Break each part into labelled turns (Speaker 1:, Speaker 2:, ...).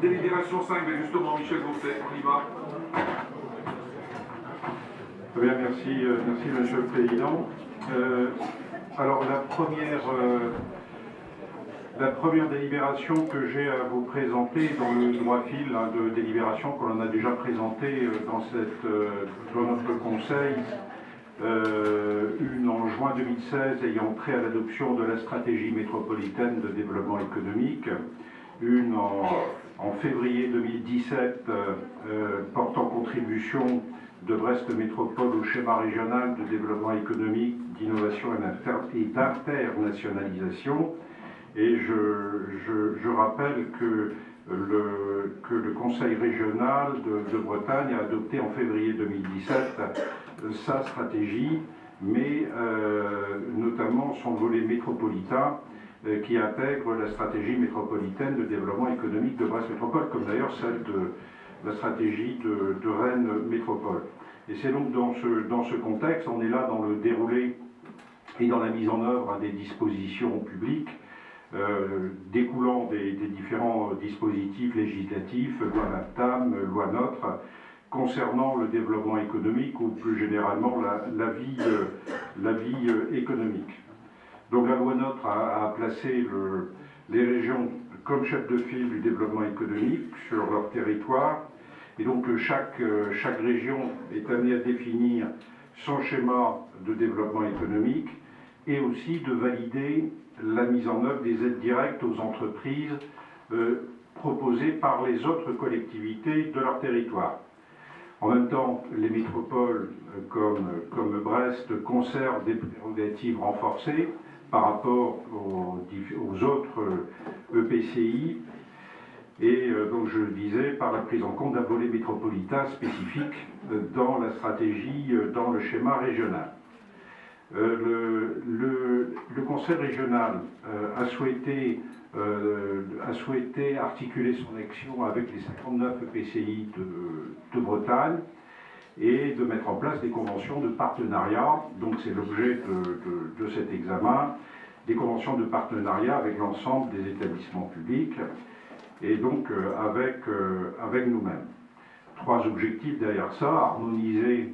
Speaker 1: Délibération 5, mais justement, Michel Gontet, on y va.
Speaker 2: Très bien, merci, merci Monsieur le Président. Alors la première délibération que j'ai à vous présenter dans le droit fil de délibération qu'on a déjà présenté dans notre Conseil, une en juin 2016 ayant trait à l'adoption de la stratégie métropolitaine de développement économique, une en février 2017 portant contribution de Brest Métropole au schéma régional de développement économique, d'innovation et d'internationalisation. Et je rappelle que le Conseil régional de Bretagne a adopté en février 2017 sa stratégie, mais notamment son volet métropolitain qui intègre la stratégie métropolitaine de développement économique de Brest Métropole, comme d'ailleurs celle de la stratégie de Rennes Métropole. Et c'est donc dans ce contexte, on est là dans le déroulé et dans la mise en œuvre des dispositions publiques découlant des différents dispositifs législatifs, loi MAPTAM, loi NOTRe, concernant le développement économique ou plus généralement la vie économique. Donc la loi NOTRe a placé les régions comme chefs de file du développement économique sur leur territoire. Et donc chaque région est amenée à définir son schéma de développement économique et aussi de valider la mise en œuvre des aides directes aux entreprises proposées par les autres collectivités de leur territoire. En même temps, les métropoles comme Brest conservent des prérogatives renforcées par rapport aux autres EPCI. Et donc je le disais, par la prise en compte d'un volet métropolitain spécifique dans la stratégie, dans le schéma régional. Le Conseil régional a souhaité articuler son action avec les 59 EPCI de Bretagne et de mettre en place des conventions de partenariat. Donc c'est l'objet de cet examen, des conventions de partenariat avec l'ensemble des établissements publics et donc avec nous-mêmes. Trois objectifs derrière ça: harmoniser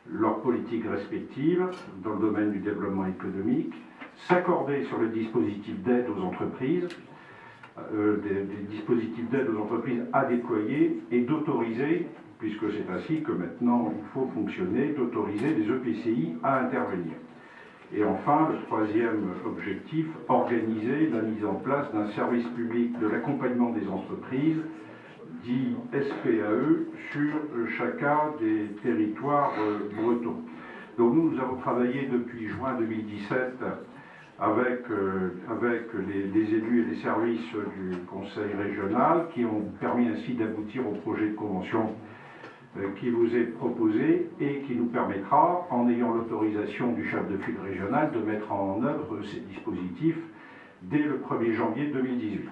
Speaker 2: leurs politiques respectives dans le domaine du développement économique, s'accorder sur le dispositif d'aide aux entreprises, des dispositifs d'aide aux entreprises à déployer et d'autoriser, puisque c'est ainsi que maintenant il faut fonctionner, d'autoriser les EPCI à intervenir. Et enfin, le troisième objectif, organiser la mise en place d'un service public de l'accompagnement des entreprises, dit SPAE, sur chacun des territoires bretons. Donc nous avons travaillé depuis juin 2017 avec les élus et les services du Conseil régional qui ont permis ainsi d'aboutir au projet de convention qui vous est proposé et qui nous permettra, en ayant l'autorisation du chef de file régional, de mettre en œuvre ces dispositifs dès le 1er janvier 2018.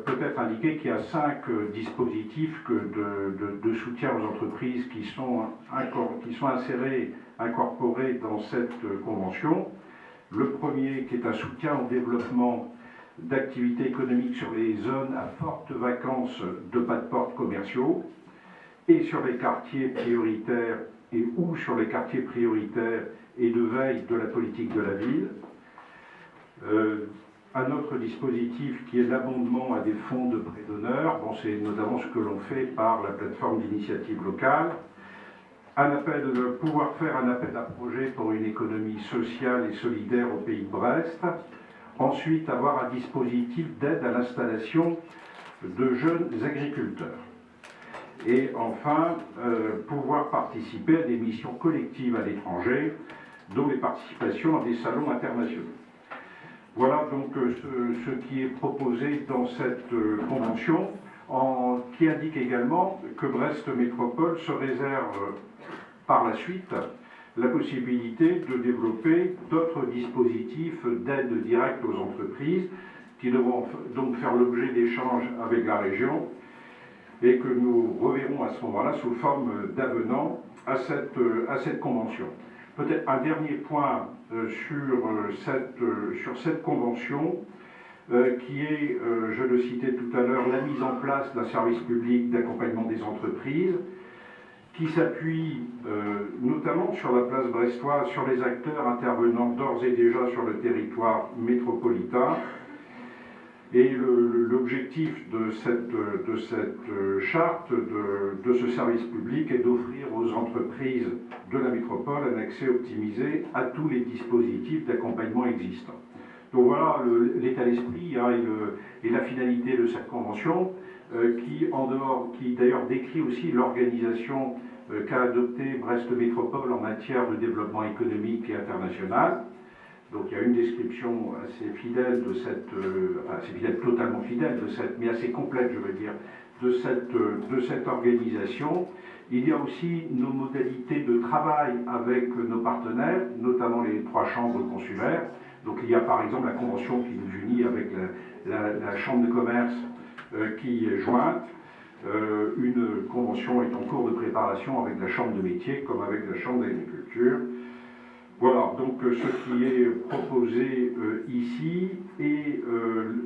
Speaker 2: Peut-être indiquer qu'il y a 5 dispositifs de soutien aux entreprises qui sont incorporés dans cette convention. Le premier qui est un soutien au développement d'activités économiques sur les zones à forte vacance de pas de porte commerciaux et sur les quartiers prioritaires ou sur les quartiers prioritaires et de veille de la politique de la ville. Un autre dispositif qui est l'abondement à des fonds de prêt d'honneur. Bon, c'est notamment ce que l'on fait par la plateforme d'initiative locale. Pouvoir faire un appel à projet pour une économie sociale et solidaire au pays de Brest. Ensuite, avoir un dispositif d'aide à l'installation de jeunes agriculteurs. Et enfin, pouvoir participer à des missions collectives à l'étranger, dont les participations à des salons internationaux. Voilà donc ce qui est proposé dans cette convention, qui indique également que Brest Métropole se réserve par la suite la possibilité de développer d'autres dispositifs d'aide directe aux entreprises qui devront donc faire l'objet d'échanges avec la région et que nous reverrons à ce moment-là sous forme d'avenant à cette convention. Peut-être un dernier point sur cette convention qui est, je le citais tout à l'heure, la mise en place d'un service public d'accompagnement des entreprises qui s'appuie notamment sur la place brestoise, sur les acteurs intervenant d'ores et déjà sur le territoire métropolitain. Et l'objectif de cette charte, de ce service public, est d'offrir aux entreprises de la métropole un accès optimisé à tous les dispositifs d'accompagnement existants. Donc voilà l'état d'esprit et la finalité de cette convention, qui d'ailleurs décrit aussi l'organisation qu'a adoptée Brest Métropole en matière de développement économique et international. Donc il y a une description assez fidèle de totalement fidèle de cette, mais assez complète, je veux dire, de cette organisation. Il y a aussi nos modalités de travail avec nos partenaires, notamment les 3 chambres consulaires. Donc il y a par exemple la convention qui nous unit avec la chambre de commerce qui est jointe. Une convention est en cours de préparation avec la chambre de métier comme avec la chambre d'agriculture. Voilà, donc ce qui est proposé ici, et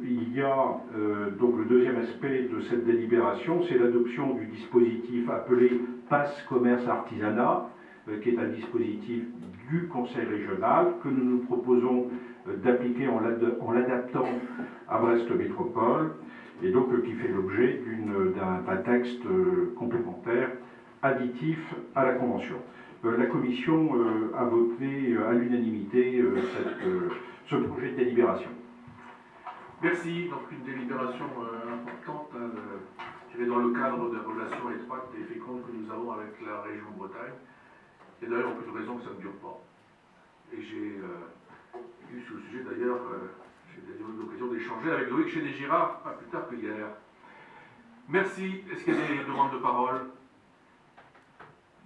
Speaker 2: il y a donc le deuxième aspect de cette délibération, c'est l'adoption du dispositif appelé Pass Commerce Artisanat, qui est un dispositif du Conseil régional que nous nous proposons d'appliquer en l'adaptant à Brest Métropole, et donc qui fait l'objet d'un texte complémentaire additif à la Convention. La Commission a voté à l'unanimité ce projet de délibération.
Speaker 1: Merci. Donc une délibération importante, dans le cadre des relations étroites et fécondes que nous avons avec la région Bretagne. Et d'ailleurs, aucune raison que ça ne dure pas. Et j'ai eu sur le sujet d'ailleurs, j'ai eu l'occasion d'échanger avec Loïc Chédé-Girard, pas plus tard que hier. Merci. Est-ce qu'il y a des demandes de parole?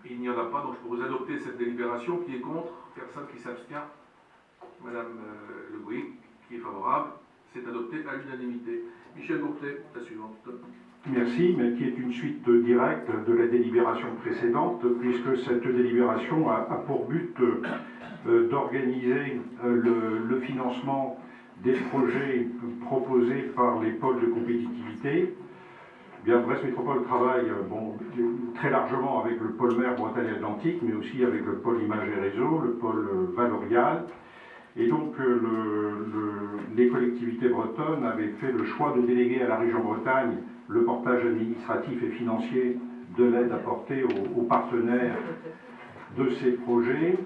Speaker 1: Il n'y en a pas, donc je propose d'adopter cette délibération. Qui est contre? Personne qui s'abstient? Madame Le Gouy, qui est favorable. C'est adopté à l'unanimité. Michel Gourtet, la suivante.
Speaker 2: Merci, mais qui est une suite directe de la délibération précédente, puisque cette délibération a pour but d'organiser le financement des projets proposés par les pôles de compétitivité. Bien, Brest Métropole travaille très largement avec le pôle mer Bretagne-Atlantique, mais aussi avec le pôle Images et Réseaux, le pôle Valorial. Et donc, les collectivités bretonnes avaient fait le choix de déléguer à la région Bretagne le portage administratif et financier de l'aide apportée aux partenaires de ces projets,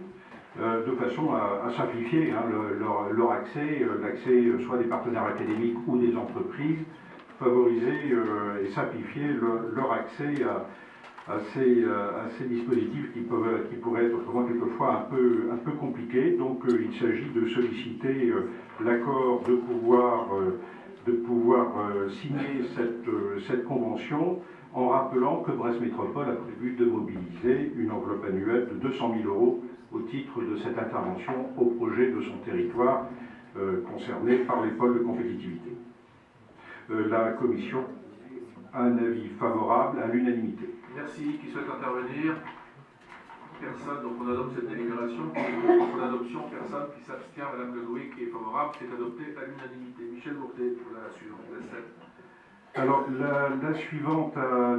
Speaker 2: de façon à simplifier leur accès, l'accès soit des partenaires académiques ou des entreprises, favoriser et simplifier leur accès à ces dispositifs qui pourraient être autrement quelquefois un peu compliqués. Donc il s'agit de solliciter l'accord de pouvoir signer cette convention en rappelant que Brest Métropole a prévu de mobiliser une enveloppe annuelle de 200 000 € au titre de cette intervention au projet de son territoire concerné par les pôles de compétitivité. La Commission a un avis favorable à l'unanimité.
Speaker 1: Merci. Qui souhaite intervenir? Personne. Donc on adopte cette délibération. Qui est contre l'adoption? Personne. Qui s'abstient? Madame Le Gouy, qui est favorable. C'est adopté à l'unanimité. Michel Gourtet, pour la suivante. La 7.
Speaker 2: Alors la suivante a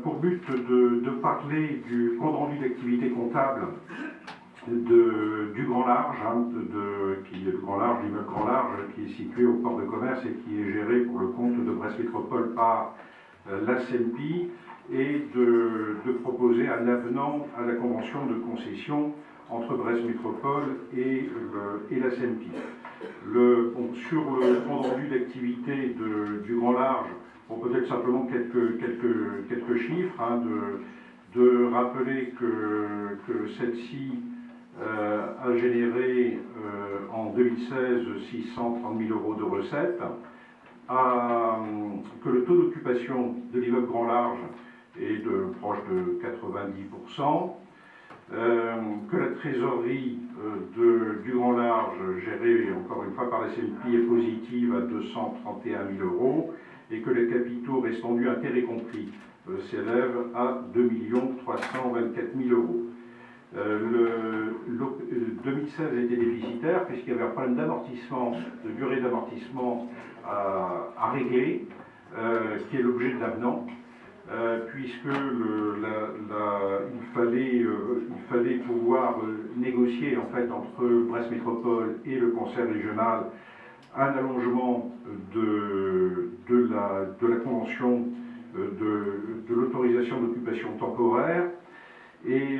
Speaker 2: pour but de parler du compte rendu d'activité comptable du Grand Large, le Grand Large, l'immeuble Grand Large, qui est situé au port de commerce et qui est géré pour le compte de Brest Métropole par la CEMPI, et de proposer un avenant à la convention de concession entre Brest Métropole et la CEMPI. Sur le compte rendu d'activité du Grand Large, peut-être simplement quelques chiffres, de rappeler que celle-ci a généré en 2016 630 000 € de recettes, que le taux d'occupation de l'immeuble Grand Large est proche de 90%, que la trésorerie du Grand Large, gérée encore une fois par la CNP, est positive à 231 000 €, et que les capitaux restants dus, intérêts compris, s'élèvent à 2 324 000 €. 2016 a été déficitaire puisqu'il y avait un problème d'amortissement, de durée d'amortissement à régler, qui est l'objet de l'avenant, puisque il fallait pouvoir négocier en fait entre Brest Métropole et le Conseil régional un allongement de la convention de l'autorisation d'occupation temporaire. Et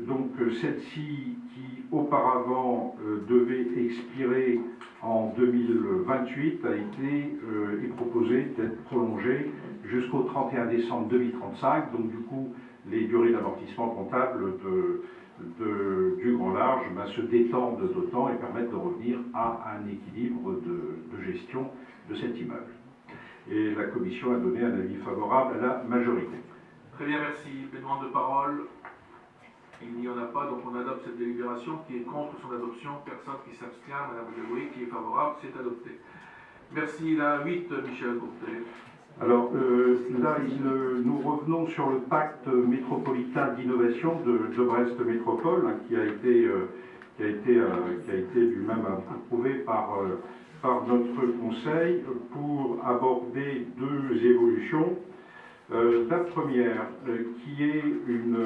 Speaker 2: donc celle-ci, qui auparavant devait expirer en 2028, est proposée d'être prolongée jusqu'au 31 décembre 2035. Donc du coup, les durées d'amortissement comptable du Grand Large se détendent d'autant et permettent de revenir à un équilibre de gestion de cet immeuble. Et la Commission a donné un avis favorable à la majorité.
Speaker 1: Très bien, merci. Les demandes de parole. Il n'y en a pas, donc on adopte cette délibération. Qui est contre son adoption? Personne qui s'abstient. Madame Deboué, qui est favorable, c'est adopté. Merci. La 8, Michel Courtet.
Speaker 2: Alors là, nous revenons sur le pacte métropolitain d'innovation de Brest Métropole, hein, qui a été lui-même approuvé par notre Conseil pour aborder deux évolutions. La première, qui est une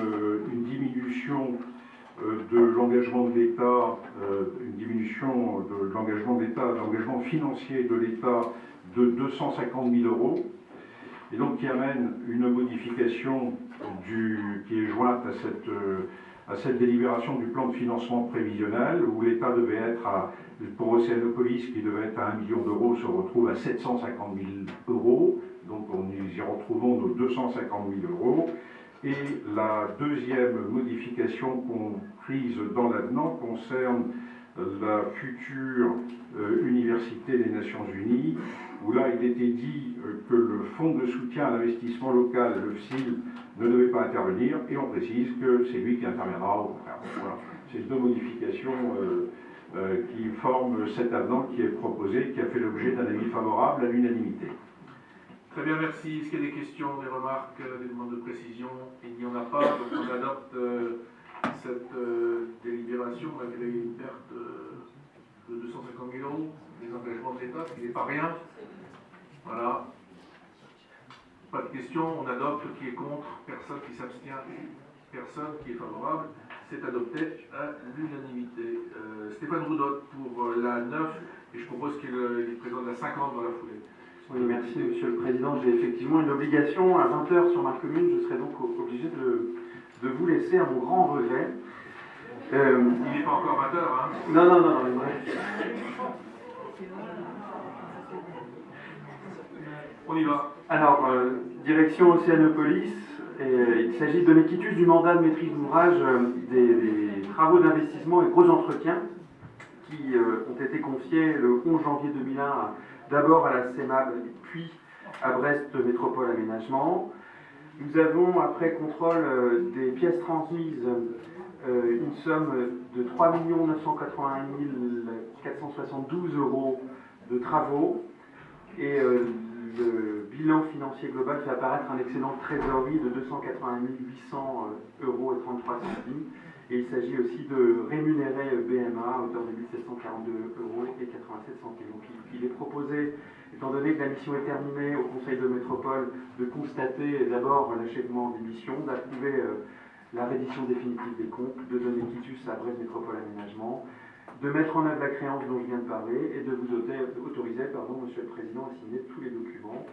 Speaker 2: diminution de l'engagement de l'État, l'engagement financier de l'État de 250 000 €, et donc qui amène une modification qui est jointe à cette délibération du plan de financement prévisionnel, où l'État devait être, pour Océanopolis, qui devait être à 1 million d'euros, se retrouve à 750 000 €. Donc nous y retrouvons nos 250 000 €. Et la deuxième modification comprise dans l'avenant concerne la future Université des Nations Unies, où là il était dit que le Fonds de soutien à l'investissement local, le FSIL, ne devait pas intervenir, et on précise que c'est lui qui interviendra au contraire. Voilà. C'est deux modifications qui forment cet avenant qui est proposé, qui a fait l'objet d'un avis favorable à l'unanimité.
Speaker 1: Très bien, merci. Est-ce qu'il y a des questions, des remarques, des demandes de précision? Il n'y en a pas, donc on adopte cette délibération malgré une perte de 250 000 € des engagements de l'État, ce qui n'est pas rien. Voilà. Pas de questions, on adopte. Qui est contre? Personne. Qui s'abstient? Personne. Qui est favorable? C'est adopté à l'unanimité. Stéphane Roudot pour la 9, et je propose qu'il présente la 50 dans la foulée.
Speaker 3: Oui, merci Monsieur le Président. J'ai effectivement une obligation à 20 h sur ma commune. Je serai donc obligé de vous laisser à mon grand regret.
Speaker 1: Il n'est pas encore 20 h, hein?
Speaker 3: Non,
Speaker 1: On y va.
Speaker 3: Alors, direction Océanopolis, il s'agit de l'équitus du mandat de maîtrise d'ouvrage des travaux d'investissement et gros entretiens qui ont été confiés le 11 janvier 2001 d'abord à la CEMAB, puis à Brest Métropole Aménagement. Nous avons, après contrôle des pièces transmises, une somme de 3 981 472 € de travaux, et le bilan financier global fait apparaître un excédent de trésorerie de 280 800 € et 33 centimes. Et il s'agit aussi de rémunérer BMA à hauteur de 1 742 € et 87 centimes. Donc il est proposé, étant donné que la mission est terminée au Conseil de métropole, de constater d'abord l'achèvement des missions, d'approuver la reddition définitive des comptes, de donner quitus à Brest Métropole Aménagement, de mettre en œuvre la créance dont je viens de parler et de vous autoriser, Monsieur le Président, à signer tous les documents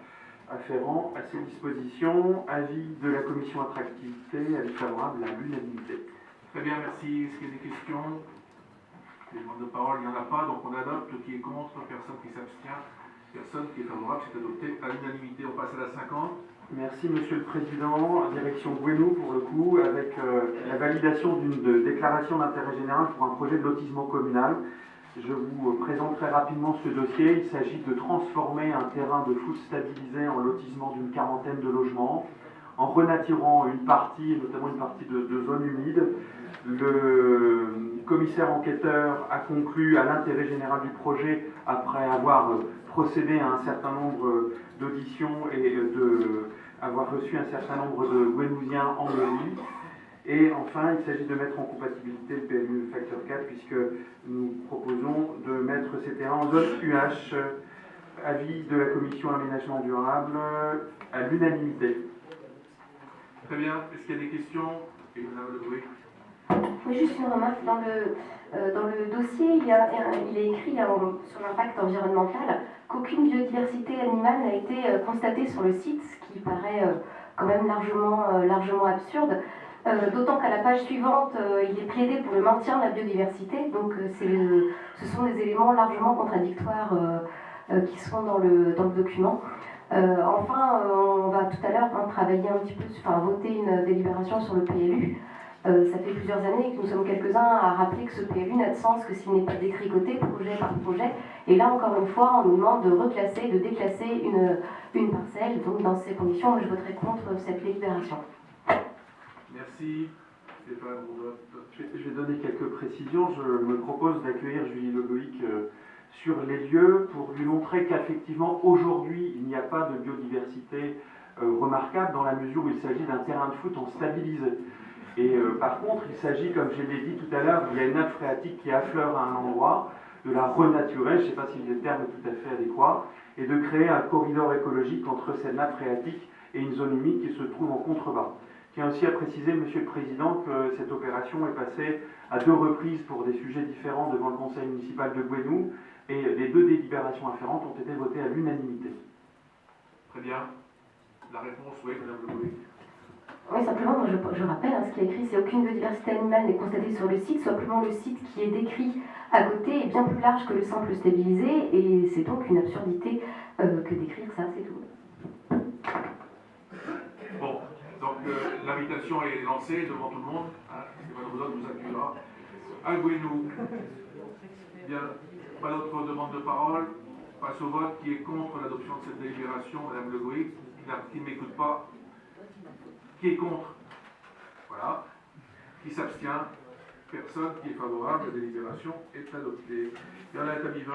Speaker 3: afférents à ces dispositions. Avis de la Commission Attractivité, avis favorable à l'unanimité.
Speaker 1: Très bien, merci. Est-ce qu'il y a des questions? Des demandes de parole, il n'y en a pas, donc on adopte. Qui est contre? Personne. Qui s'abstient? Personne. Qui est favorable? C'est adopté à l'unanimité. On passe à la 50.
Speaker 3: Merci Monsieur le Président. Direction Gouenou pour le coup, avec la validation d'une déclaration d'intérêt général pour un projet de lotissement communal. Je vous présente très rapidement ce dossier. Il s'agit de transformer un terrain de foot stabilisé en lotissement d'une quarantaine de logements, en renaturant une partie, notamment une partie de zone humide. Le commissaire enquêteur a conclu à l'intérêt général du projet après avoir procédé à un certain nombre d'auditions et avoir reçu un certain nombre de Gouenousiens en mairie. Et enfin, il s'agit de mettre en compatibilité le PLU facteur 4, puisque nous proposons de mettre ces terrains en zone UH avis de la commission aménagement durable à l'unanimité.
Speaker 1: Très bien. Est-ce qu'il y a des questions? Et Madame Le Gouet.
Speaker 4: Oui, juste une remarque. Dans le dossier, il est écrit sur l'impact environnemental qu'aucune biodiversité animale n'a été constatée sur le site, ce qui paraît quand même largement absurde. D'autant qu'à la page suivante, il est plaidé pour le maintien de la biodiversité. Donc ce sont des éléments largement contradictoires qui sont dans le document. Enfin, on va tout à l'heure travailler un petit peu, voter une délibération sur le PLU. Ça fait plusieurs années que nous sommes quelques-uns à rappeler que ce PLU n'a de sens que s'il n'est pas détricoté projet par projet. Et là, encore une fois, on nous demande de reclasser, de déclasser une parcelle. Donc, dans ces conditions, moi, je voterai contre cette délibération.
Speaker 1: Merci. Stéphane, on vote.
Speaker 3: Je vais donner quelques précisions. Je me propose d'accueillir Julie Le Goïc sur les lieux pour lui montrer qu'effectivement, aujourd'hui, il n'y a pas de biodiversité remarquable dans la mesure où il s'agit d'un terrain de foot en stabilisé. Et par contre, il s'agit, comme je l'ai dit tout à l'heure, il y a une nappe phréatique qui affleure à un endroit, de la renaturer, je ne sais pas si le terme est tout à fait adéquat, et de créer un corridor écologique entre cette nappe phréatique et une zone humide qui se trouve en contrebas. Je tiens aussi à préciser, Monsieur le Président, que cette opération est passée à 2 reprises pour des sujets différents devant le Conseil municipal de Gouesnou, et les 2 délibérations afférentes ont été votées à l'unanimité.
Speaker 1: Très bien. La réponse, oui, Madame Le Gouet.
Speaker 4: Oui, simplement, moi je rappelle, ce qui est écrit, c'est aucune biodiversité animale n'est constatée sur le site, simplement le site qui est décrit à côté est bien plus large que le simple stabilisé, et c'est donc une absurdité que d'écrire ça, c'est tout.
Speaker 1: Bon, donc l'invitation est lancée devant tout le monde. Stéphane Rousseau nous accueillera à Gouesnou. Bien, pas d'autre demande de parole. Passe au vote. Qui est contre l'adoption de cette délibération, Madame Le Gouet? Qui ne m'écoute pas? Qui est contre? Voilà. Qui s'abstient? Personne. Qui est favorable? La délibération est adoptée. Il y en a établi 20.